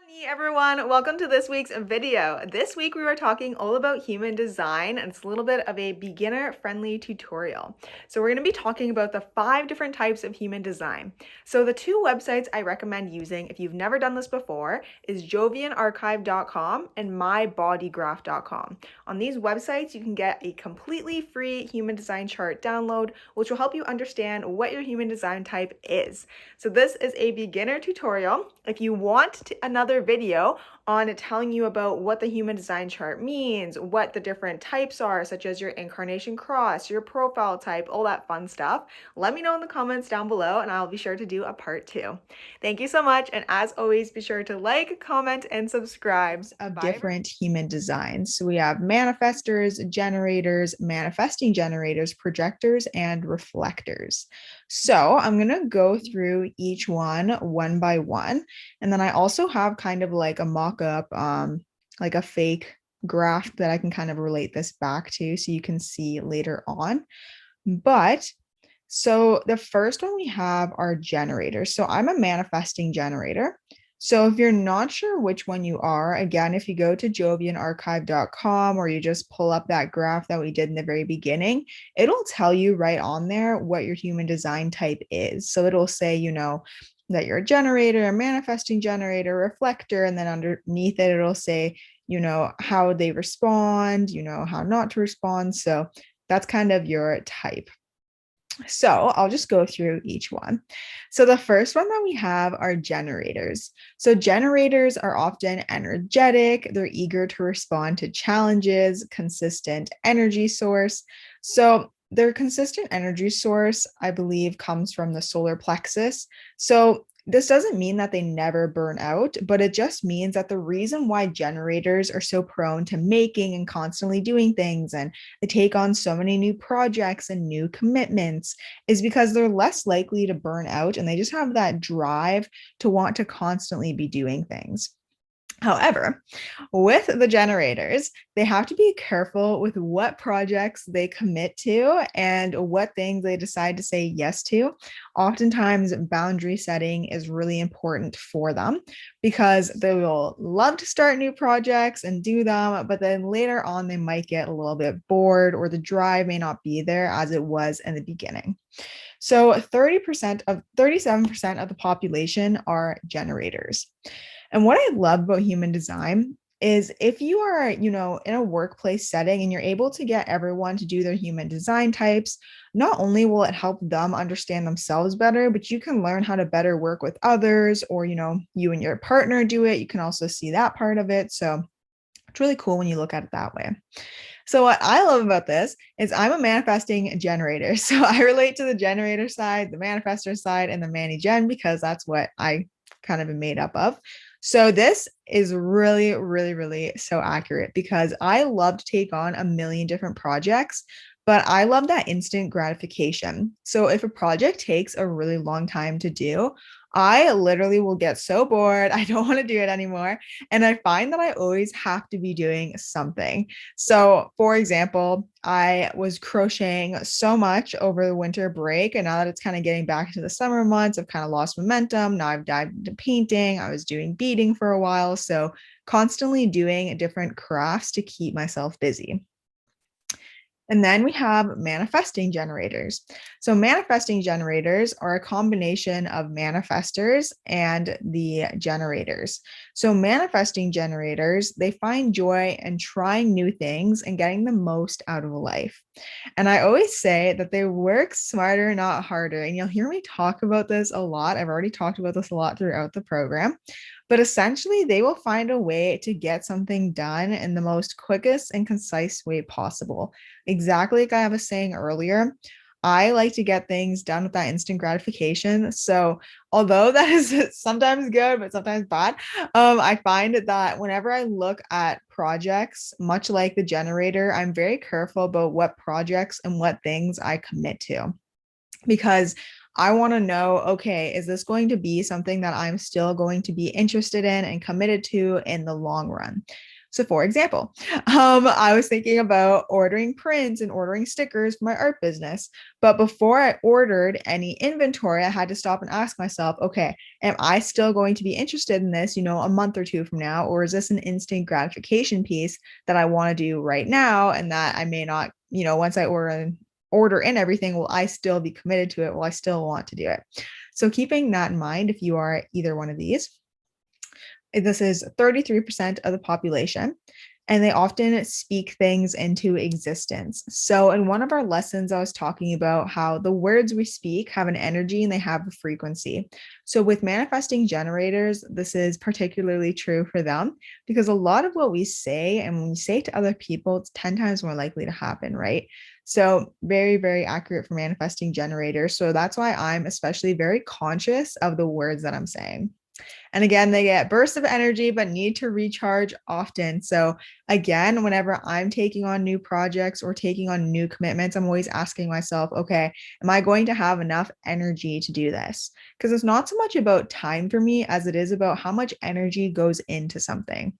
Hey everyone, welcome to this week's video. This week we are talking all about human design, and it's a little bit of a beginner-friendly tutorial. So we're going to be talking about the 5 different types of human design. So the 2 websites I recommend using if you've never done this before is jovianarchive.com and mybodygraph.com. On these websites you can get a completely free human design chart download, which will help you understand what your human design type is. So this is a beginner tutorial. If you want another video on telling you about what the human design chart means, what the different types are, such as your incarnation cross, your profile type, all that fun stuff, let me know in the comments down below and I'll be sure to do a part 2. Thank you so much, and as always, be sure to like, comment, and subscribe. Of different human designs. So we have manifestors, generators, manifesting generators, projectors, and reflectors. So I'm going to go through each one by one. And then I also have kind of like a mock-up, like a fake graph that I can kind of relate this back to so you can see later on. But so the first one we have are generators. So I'm a manifesting generator. So if you're not sure which one you are, again, if you go to jovianarchive.com or you just pull up that graph that we did in the very beginning, it'll tell you right on there what your human design type is. So it'll say, that you're a generator, a manifesting generator, reflector, and then underneath it, it'll say, how they respond, how not to respond. So that's kind of your type. So I'll just go through each one. So the first one that we have are generators. So generators are often energetic, they're eager to respond to challenges, consistent energy source. So their consistent energy source, I believe, comes from the solar plexus. So this doesn't mean that they never burn out, but it just means that the reason why generators are so prone to making and constantly doing things and they take on so many new projects and new commitments is because they're less likely to burn out and they just have that drive to want to constantly be doing things. However, with the generators, they have to be careful with what projects they commit to and what things they decide to say yes to. Oftentimes, boundary setting is really important for them because they will love to start new projects and do them, but then later on, they might get a little bit bored or the drive may not be there as it was in the beginning. So 37% of the population are generators. And what I love about human design is if you are, in a workplace setting and you're able to get everyone to do their human design types, not only will it help them understand themselves better, but you can learn how to better work with others, or, you and your partner do it. You can also see that part of it. So it's really cool when you look at it that way. So what I love about this is I'm a manifesting generator. So I relate to the generator side, the manifestor side, and the Manny-Gen because that's what I kind of am made up of. So this is really, really, really so accurate because I love to take on a million different projects, but I love that instant gratification. So if a project takes a really long time to do, I literally will get so bored. I don't want to do it anymore. And I find that I always have to be doing something. So, for example, I was crocheting so much over the winter break. And now that it's kind of getting back to the summer months, I've kind of lost momentum. Now I've dived into painting. I was doing beading for a while. So, constantly doing different crafts to keep myself busy. And then we have manifesting generators. So, manifesting generators are a combination of manifestors and the generators. So, manifesting generators, they find joy in trying new things and getting the most out of life. And I always say that they work smarter, not harder. And you'll hear me talk about this a lot. I've already talked about this a lot throughout the program. But essentially, they will find a way to get something done in the most quickest and concise way possible. Exactly like I was saying earlier, I like to get things done with that instant gratification. So, although that is sometimes good, but sometimes bad, I find that whenever I look at projects, much like the generator, I'm very careful about what projects and what things I commit to because I want to know, okay, is this going to be something that I'm still going to be interested in and committed to in the long run? So, for example, I was thinking about ordering prints and ordering stickers for my art business. But before I ordered any inventory, I had to stop and ask myself, okay, am I still going to be interested in this, a month or two from now? Or is this an instant gratification piece that I want to do right now and that I may not, once I order in everything, will I still be committed to it? Will I still want to do it? So keeping that in mind, if you are either one of these, this is 33% of the population, and they often speak things into existence. So, in one of our lessons, I was talking about how the words we speak have an energy and they have a frequency. So, with manifesting generators, this is particularly true for them because a lot of what we say and when we say to other people, it's 10 times more likely to happen, right? So, very, very accurate for manifesting generators. So, that's why I'm especially very conscious of the words that I'm saying. And again, they get bursts of energy, but need to recharge often. So, again, whenever I'm taking on new projects or taking on new commitments, I'm always asking myself, okay, am I going to have enough energy to do this? Because it's not so much about time for me as it is about how much energy goes into something.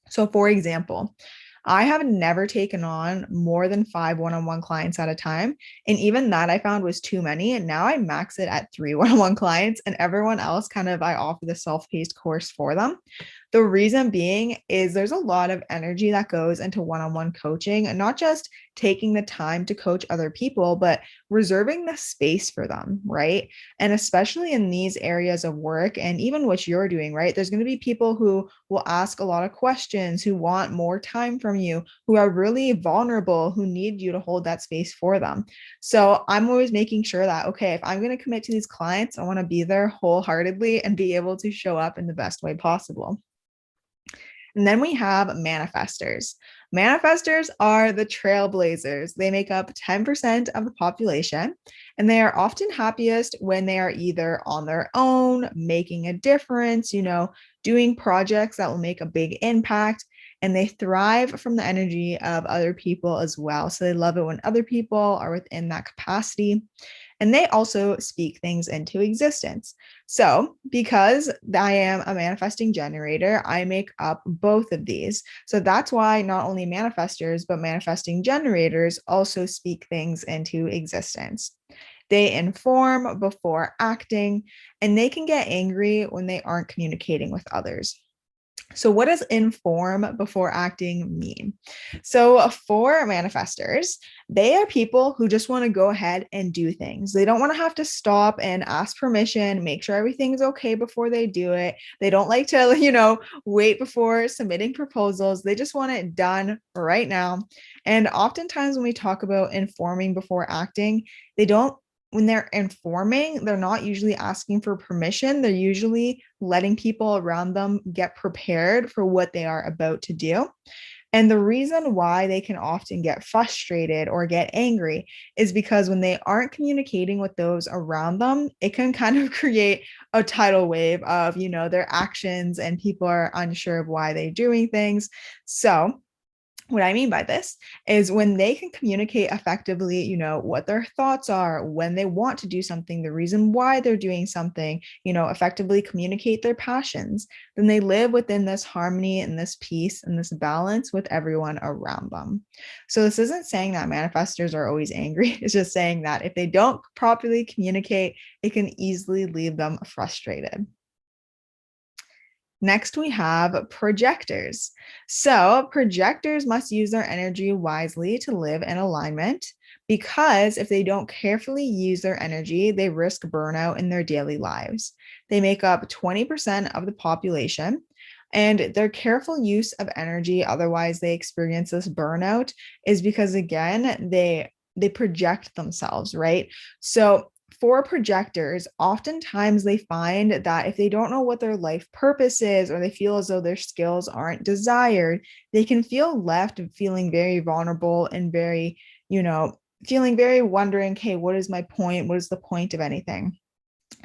So, for example, I have never taken on more than 5 one-on-one clients at a time. And even that I found was too many. And now I max it at 3 one-on-one clients, and everyone else kind of I offer the self paced course for them. The reason being is there's a lot of energy that goes into one-on-one coaching, and not just taking the time to coach other people, but reserving the space for them, right? And especially in these areas of work and even what you're doing, right? There's going to be people who will ask a lot of questions, who want more time from you, who are really vulnerable, who need you to hold that space for them. So I'm always making sure that, okay, if I'm going to commit to these clients, I want to be there wholeheartedly and be able to show up in the best way possible. And then we have manifestors. Manifestors are the trailblazers. They make up 10% of the population, and they are often happiest when they are either on their own, making a difference, doing projects that will make a big impact. And they thrive from the energy of other people as well. So they love it when other people are within that capacity. And they also speak things into existence. So, because I am a manifesting generator, I make up both of these. So, that's why not only manifestors, but manifesting generators also speak things into existence. They inform before acting, and they can get angry when they aren't communicating with others. So, what does inform before acting mean? So, for manifestors, they are people who just want to go ahead and do things. They don't want to have to stop and ask permission, make sure everything's okay before they do it. They don't like to, wait before submitting proposals. They just want it done right now. And oftentimes, when we talk about informing before acting, they don't when they're informing, they're not usually asking for permission. They're usually letting people around them get prepared for what they are about to do. And the reason why they can often get frustrated or get angry is because when they aren't communicating with those around them, it can kind of create a tidal wave of, their actions, and people are unsure of why they're doing things. So, what I mean by this is when they can communicate effectively, what their thoughts are, when they want to do something, the reason why they're doing something, effectively communicate their passions, then they live within this harmony and this peace and this balance with everyone around them. So, this isn't saying that manifestors are always angry. It's just saying that if they don't properly communicate, it can easily leave them frustrated. Next, we have projectors. So, projectors must use their energy wisely to live in alignment because if they don't carefully use their energy, they risk burnout in their daily lives. They make up 20% of the population, and their careful use of energy, otherwise, they experience this burnout, is because, again, they project themselves, right? So, for projectors, oftentimes they find that if they don't know what their life purpose is, or they feel as though their skills aren't desired, they can feel left feeling very vulnerable and very, feeling very wondering, okay, what is my point? What is the point of anything?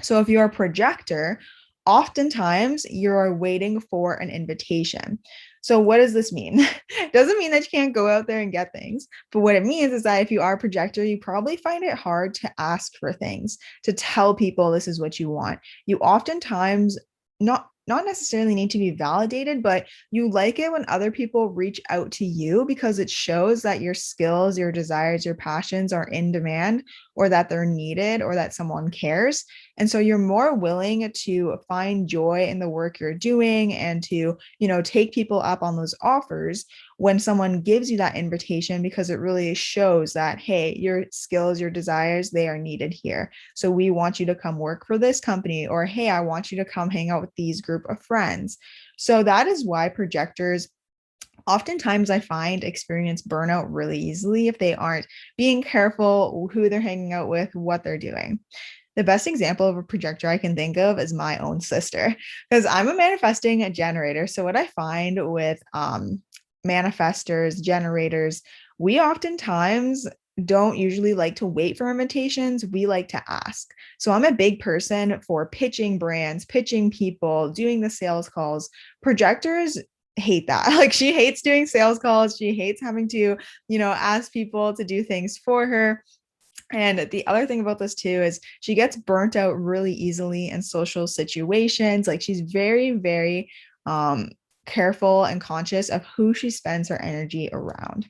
So if you're a projector, oftentimes you're waiting for an invitation. So what does this mean? It doesn't mean that you can't go out there and get things, but what it means is that if you are a projector, you probably find it hard to ask for things, to tell people this is what you want. You oftentimes not not necessarily need to be validated, but you like it when other people reach out to you because it shows that your skills, your desires, your passions are in demand, or that they're needed, or that someone cares. And so you're more willing to find joy in the work you're doing and to, take people up on those offers when someone gives you that invitation, because it really shows that, hey, your skills, your desires, they are needed here. So we want you to come work for this company, or hey, I want you to come hang out with these group of friends. So that is why projectors oftentimes I find experience burnout really easily if they aren't being careful who they're hanging out with, what they're doing. The best example of a projector I can think of is my own sister, because I'm a manifesting generator. So what I find with manifestors, generators, we oftentimes don't usually like to wait for invitations. We like to ask. So I'm a big person for pitching brands, pitching people, doing the sales calls. Projectors hate that. Like, she hates doing sales calls. She hates having to, ask people to do things for her. And the other thing about this too is she gets burnt out really easily in social situations. Like, she's very, very careful and conscious of who she spends her energy around.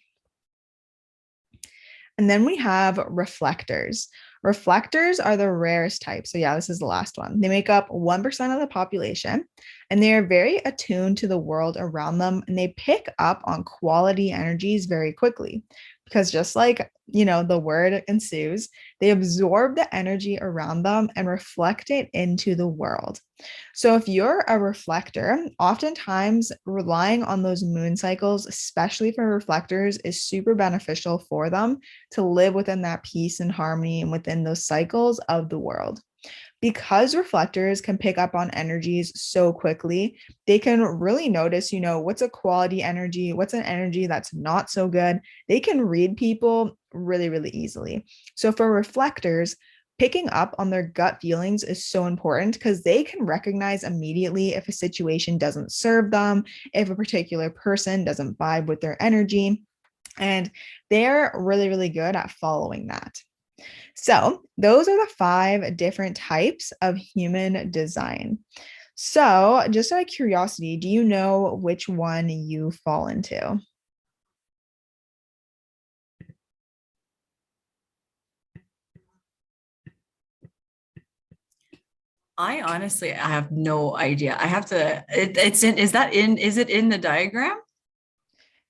And then we have reflectors. Reflectors are the rarest type. So, yeah, this is the last one. They make up 1% of the population, and they are very attuned to the world around them, and they pick up on quality energies very quickly. Because just like, the word ensues, they absorb the energy around them and reflect it into the world. So if you're a reflector, oftentimes relying on those moon cycles, especially for reflectors, is super beneficial for them to live within that peace and harmony and within those cycles of the world. Because reflectors can pick up on energies so quickly, they can really notice, what's a quality energy, what's an energy that's not so good. They can read people really, really easily. So for reflectors, picking up on their gut feelings is so important because they can recognize immediately if a situation doesn't serve them, if a particular person doesn't vibe with their energy. And they're really, really good at following that. So, those are the 5 different types of human design. So, just out of curiosity, do you know which one you fall into? I have no idea. I have to, is it in the diagram?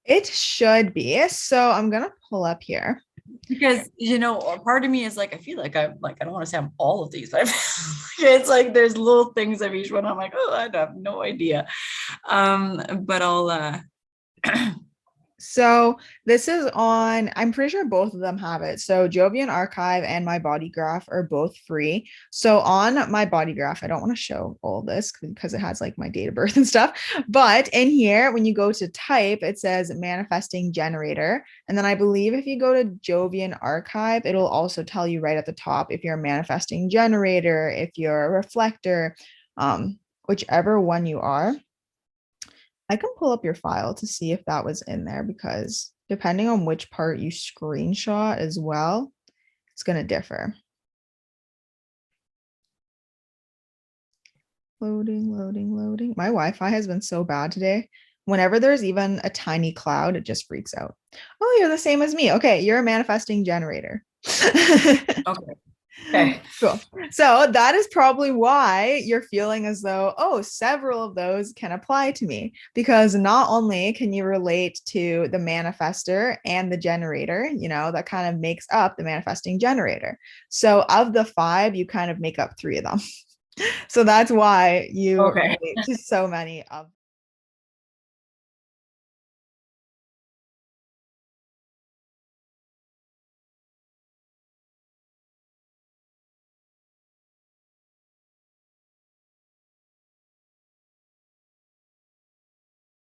It should be. So, I'm going to pull up here. Because, a part of me is like, I feel like I don't want to say I'm all of these, but it's like there's little things of each one. I'm like, oh, I have no idea. But I'll, So this is on, I'm pretty sure both of them have it. So Jovian Archive and My Body Graph are both free. So on My Body Graph, I don't want to show all this because it has like my date of birth and stuff. But in here, when you go to type, it says manifesting generator. And then I believe if you go to Jovian Archive, it'll also tell you right at the top if you're a manifesting generator, if you're a reflector, whichever one you are. I can pull up your file to see if that was in there, because depending on which part you screenshot as well, it's going to differ. Loading, loading, loading. My Wi-Fi has been so bad today. Whenever there's even a tiny cloud, it just freaks out. Oh, you're the same as me. Okay, you're a manifesting generator. okay. Okay. Cool. So that is probably why you're feeling as though, oh, several of those can apply to me, because not only can you relate to the manifester and the generator, that kind of makes up the manifesting generator. So of the 5, you kind of make up 3 of them. So that's why you Okay. relate to so many of